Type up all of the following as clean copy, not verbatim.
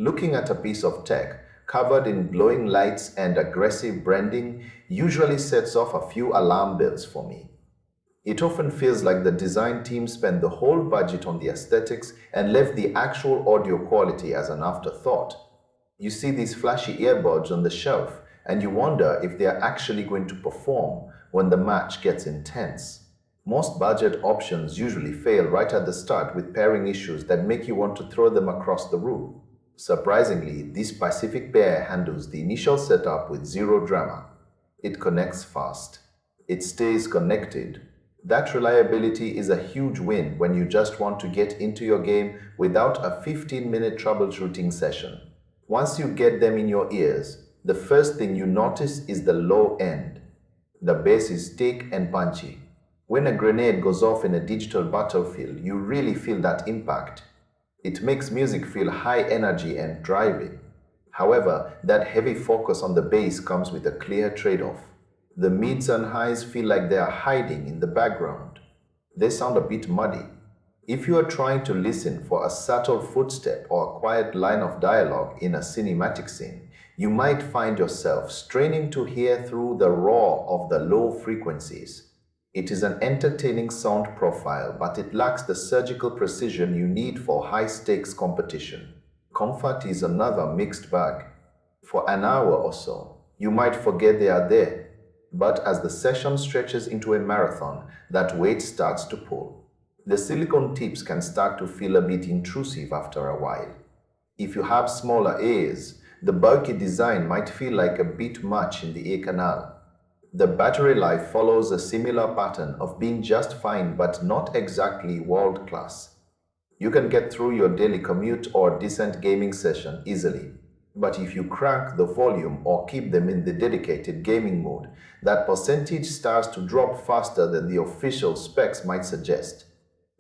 Looking at a piece of tech covered in glowing lights and aggressive branding usually sets off a few alarm bells for me. It often feels like the design team spent the whole budget on the aesthetics and left the actual audio quality as an afterthought. You see these flashy earbuds on the shelf and you wonder if they are actually going to perform when the match gets intense. Most budget options usually fail right at the start with pairing issues that make you want to throw them across the room. Surprisingly, this specific pair handles the initial setup with zero drama. It connects fast. It stays connected. That reliability is a huge win when you just want to get into your game without a 15-minute troubleshooting session. Once you get them in your ears, the first thing you notice is the low end. The bass is thick and punchy. When a grenade goes off in a digital battlefield, you really feel that impact. It makes music feel high energy and driving. However, that heavy focus on the bass comes with a clear trade-off. The mids and highs feel like they are hiding in the background. They sound a bit muddy. If you are trying to listen for a subtle footstep or a quiet line of dialogue in a cinematic scene, you might find yourself straining to hear through the roar of the low frequencies. It is an entertaining sound profile, but it lacks the surgical precision you need for high-stakes competition. Comfort is another mixed bag. For an hour or so, you might forget they are there. But as the session stretches into a marathon, that weight starts to pull. The silicone tips can start to feel a bit intrusive after a while. If you have smaller ears, the bulky design might feel like a bit much in the ear canal. The battery life follows a similar pattern of being just fine but not exactly world-class. You can get through your daily commute or decent gaming session easily. But if you crank the volume or keep them in the dedicated gaming mode, that percentage starts to drop faster than the official specs might suggest.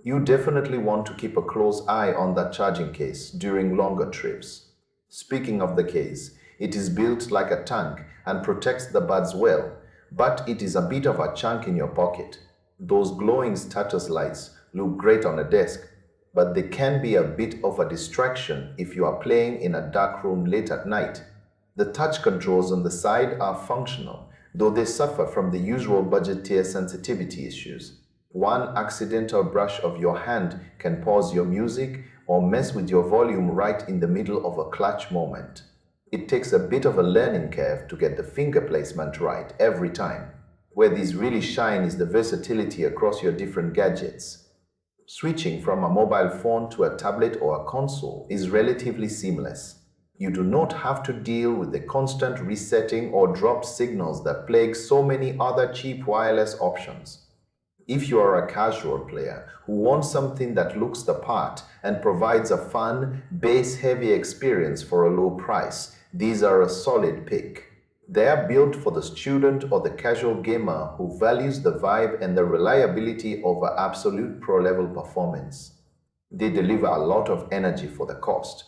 You definitely want to keep a close eye on that charging case during longer trips. Speaking of the case, it is built like a tank and protects the buds well, but it is a bit of a chunk in your pocket. Those glowing status lights look great on a desk, but they can be a bit of a distraction if you are playing in a dark room late at night. The touch controls on the side are functional, though they suffer from the usual budget tier sensitivity issues. One accidental brush of your hand can pause your music or mess with your volume right in the middle of a clutch moment. It takes a bit of a learning curve to get the finger placement right every time. Where these really shine is the versatility across your different gadgets. Switching from a mobile phone to a tablet or a console is relatively seamless. You do not have to deal with the constant resetting or drop signals that plague so many other cheap wireless options. If you are a casual player who wants something that looks the part and provides a fun, bass-heavy experience for a low price, these are a solid pick. They are built for the student or the casual gamer who values the vibe and the reliability over absolute pro-level performance. They deliver a lot of energy for the cost.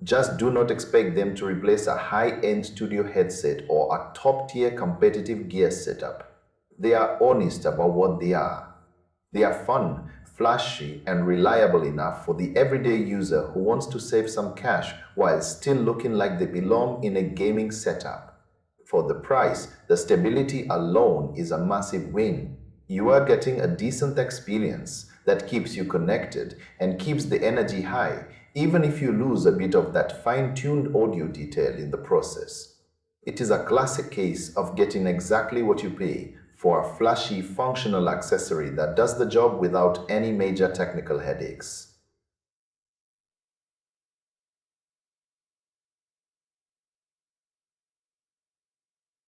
Just do not expect them to replace a high-end studio headset or a top-tier competitive gear setup. They are honest about what they are. They are fun, flashy, and reliable enough for the everyday user who wants to save some cash while still looking like they belong in a gaming setup. For the price, the stability alone is a massive win. You are getting a decent experience that keeps you connected and keeps the energy high, even if you lose a bit of that fine-tuned audio detail in the process. It is a classic case of getting exactly what you pay for a flashy, functional accessory that does the job without any major technical headaches.